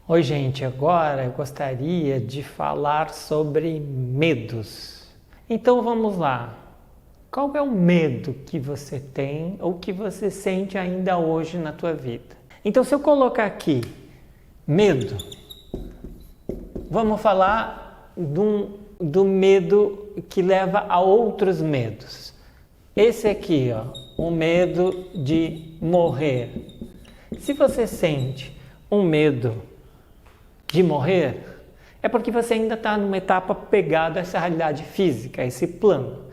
Oi, gente, agora eu gostaria de falar sobre medos. Então vamos lá. Qual é o medo que você tem ou que você sente ainda hoje na tua vida? Então, se eu colocar aqui medo, vamos falar do medo que leva a outros medos. Esse aqui, o medo de morrer. Se você sente um medo de morrer, é porque você ainda está numa etapa pegada a essa realidade física, a esse plano.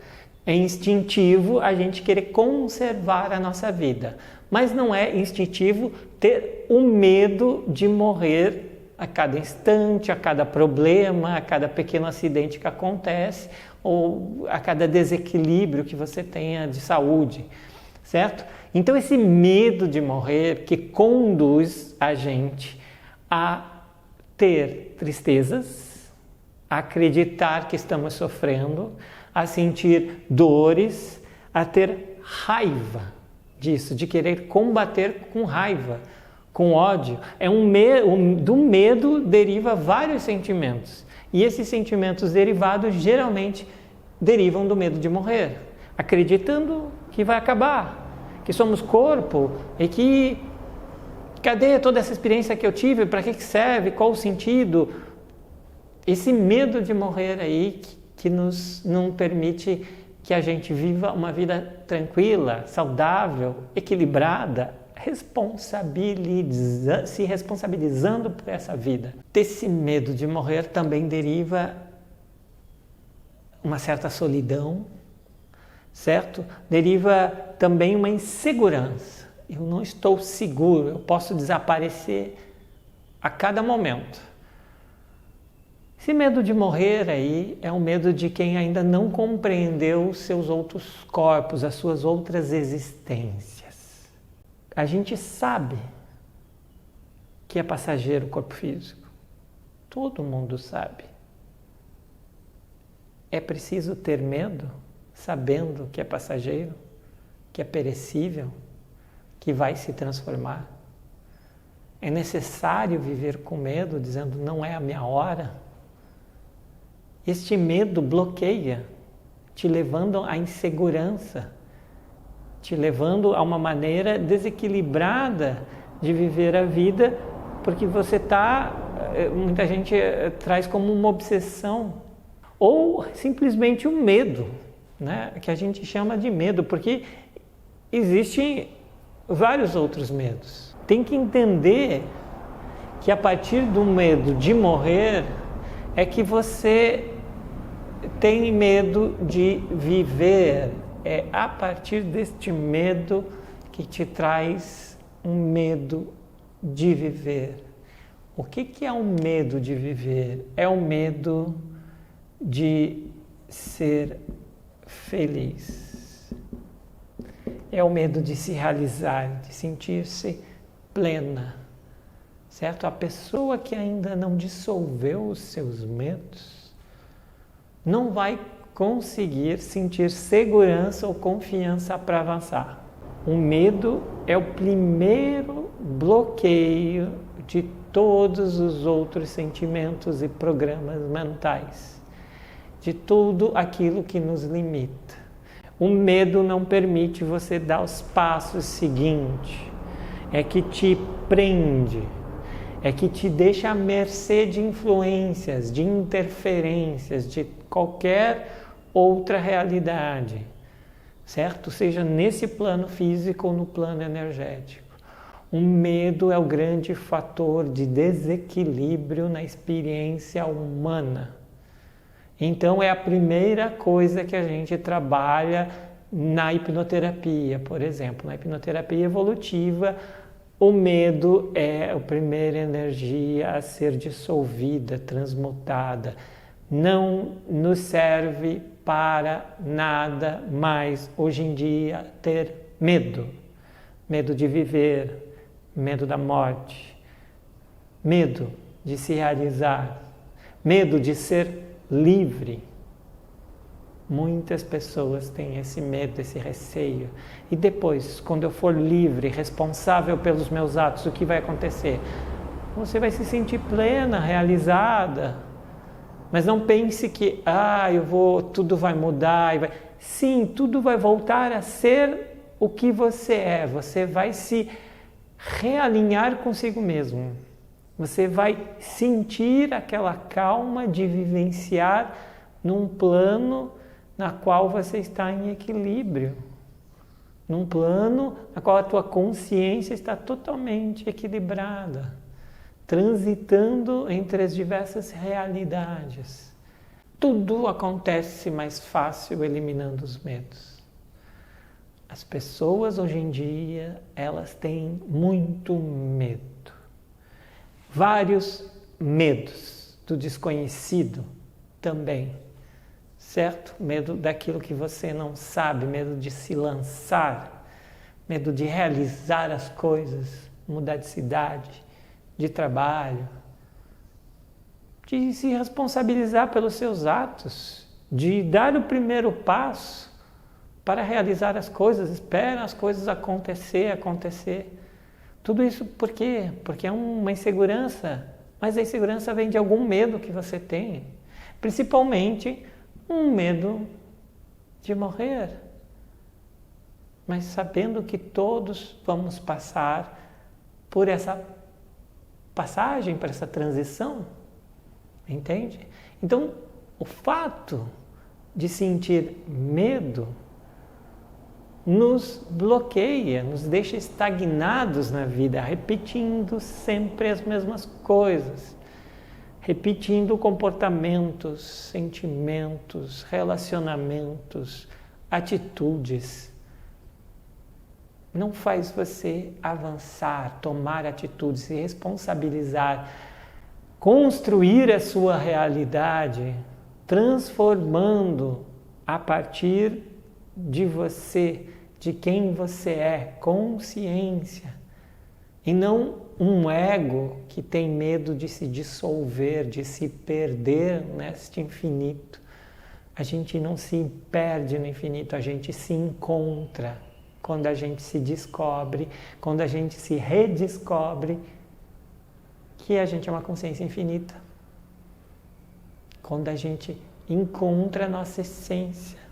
É instintivo a gente querer conservar a nossa vida, mas não é instintivo ter o medo de morrer a cada instante, a cada problema, a cada pequeno acidente que acontece ou a cada desequilíbrio que você tenha de saúde, certo? Então esse medo de morrer que conduz a gente a ter tristezas, a acreditar que estamos sofrendo, a sentir dores, a ter raiva disso, de querer combater com raiva, com ódio. Do medo deriva vários sentimentos. E esses sentimentos derivados geralmente derivam do medo de morrer, acreditando que vai acabar, que somos corpo e que cadê toda essa experiência que eu tive, para que serve, qual o sentido? Esse medo de morrer aí que não permite que a gente viva uma vida tranquila, saudável, equilibrada, se responsabilizando por essa vida. Desse medo de morrer também deriva uma certa solidão, certo? Deriva também uma insegurança. Eu não estou seguro, eu posso desaparecer a cada momento. Esse medo de morrer aí é um medo de quem ainda não compreendeu os seus outros corpos, as suas outras existências. A gente sabe que é passageiro o corpo físico. Todo mundo sabe. É preciso ter medo, sabendo que é passageiro, que é perecível, que vai se transformar. É necessário viver com medo, dizendo não é a minha hora. Este medo bloqueia, te levando à insegurança, te levando a uma maneira desequilibrada de viver a vida, porque você muita gente traz como uma obsessão, ou simplesmente um medo, né? Que a gente chama de medo, porque existem vários outros medos. Tem que entender que a partir do medo de morrer é que você tem medo de viver. É a partir deste medo que te traz um medo de viver. O que é um medo de viver? É o medo de ser feliz. É o medo de se realizar, de sentir-se plena, certo? A pessoa que ainda não dissolveu os seus medos não vai conseguir sentir segurança ou confiança para avançar. O medo é o primeiro bloqueio de todos os outros sentimentos e programas mentais, de tudo aquilo que nos limita. O medo não permite você dar os passos seguintes, é que te prende, é que te deixa à mercê de influências, de interferências, de qualquer outra realidade, certo? Seja nesse plano físico ou no plano energético. O medo é o grande fator de desequilíbrio na experiência humana. Então é a primeira coisa que a gente trabalha na hipnoterapia, por exemplo. Na hipnoterapia evolutiva, o medo é a primeira energia a ser dissolvida, transmutada. Não nos serve para nada mais hoje em dia ter medo. Medo de viver, medo da morte, medo de se realizar, medo de ser livre. Muitas pessoas têm esse medo, esse receio. E depois, quando eu for livre, responsável pelos meus atos, o que vai acontecer? você vai se sentir plena, realizada. Mas não pense que, tudo vai mudar. Sim, tudo vai voltar a ser o que você é. Você vai se realinhar consigo mesmo. Você vai sentir aquela calma de vivenciar num plano na qual você está em equilíbrio. Num plano na qual a tua consciência está totalmente equilibrada, transitando entre as diversas realidades. Tudo acontece mais fácil eliminando os medos. As pessoas hoje em dia, elas têm muito medo. Vários medos do desconhecido também, certo? Medo daquilo que você não sabe, medo de se lançar, medo de realizar as coisas, mudar de cidade, de trabalho, de se responsabilizar pelos seus atos, de dar o primeiro passo para realizar as coisas, espera as coisas acontecer. Tudo isso por quê? Porque é uma insegurança, mas a insegurança vem de algum medo que você tem, principalmente um medo de morrer. Mas sabendo que todos vamos passar por essa passagem, por essa transição, entende? Então, o fato de sentir medo nos bloqueia, nos deixa estagnados na vida, repetindo sempre as mesmas coisas, repetindo comportamentos, sentimentos, relacionamentos, atitudes. Não faz você avançar, tomar atitudes, se responsabilizar, construir a sua realidade, transformando a partir de você, de quem você é, consciência, e não um ego que tem medo de se dissolver, de se perder neste infinito. A gente não se perde no infinito, a gente se encontra quando a gente se descobre, quando a gente se redescobre que a gente é uma consciência infinita. Quando a gente encontra a nossa essência.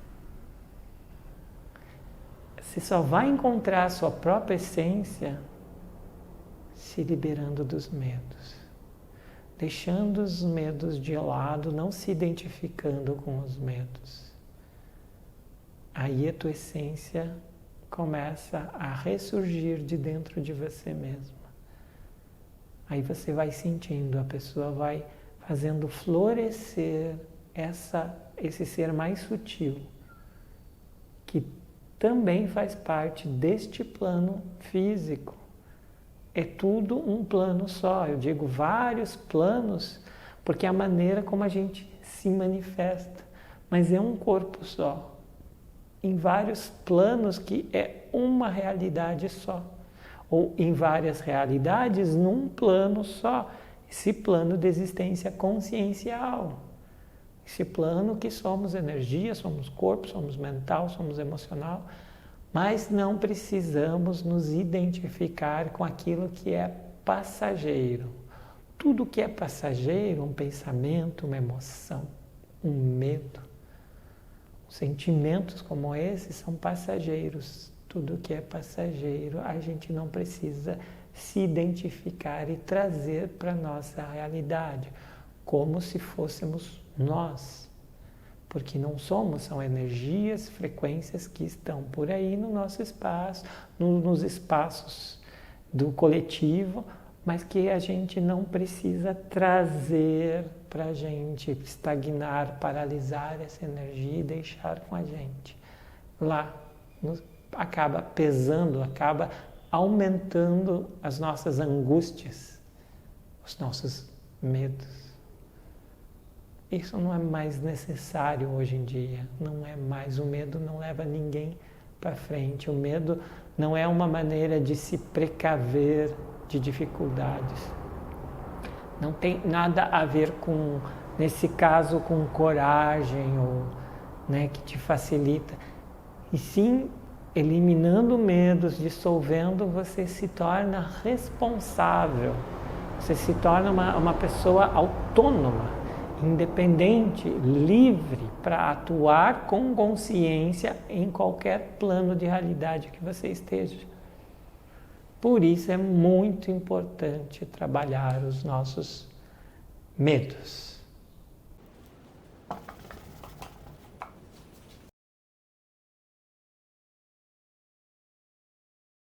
Você só vai encontrar a sua própria essência se liberando dos medos, deixando os medos de lado, não se identificando com os medos. Aí a tua essência começa a ressurgir de dentro de você mesma. Aí você vai sentindo, a pessoa vai fazendo florescer esse ser mais sutil, que também faz parte deste plano físico. É tudo um plano só. Eu digo vários planos, porque é a maneira como a gente se manifesta. Mas é um corpo só. Em vários planos que é uma realidade só. Ou em várias realidades num plano só. Esse plano de existência consciencial. Esse plano que somos energia, somos corpo, somos mental, somos emocional, mas não precisamos nos identificar com aquilo que é passageiro. Tudo que é passageiro, um pensamento, uma emoção, um medo, sentimentos como esses são passageiros. Tudo que é passageiro, a gente não precisa se identificar e trazer para a nossa realidade, como se fôssemos nós, porque não somos, são energias, frequências que estão por aí no nosso espaço, nos espaços do coletivo, mas que a gente não precisa trazer para a gente, estagnar, paralisar essa energia e deixar com a gente. Lá acaba pesando, acaba aumentando as nossas angústias, os nossos medos. Isso não é mais necessário hoje em dia, não é mais. O medo não leva ninguém para frente. O medo não é uma maneira de se precaver de dificuldades. Não tem nada a ver com, nesse caso, com coragem ou, que te facilita. E sim, eliminando medos, dissolvendo, você se torna responsável. Você se torna uma pessoa autônoma, independente, livre para atuar com consciência em qualquer plano de realidade que você esteja. Por isso é muito importante trabalhar os nossos medos.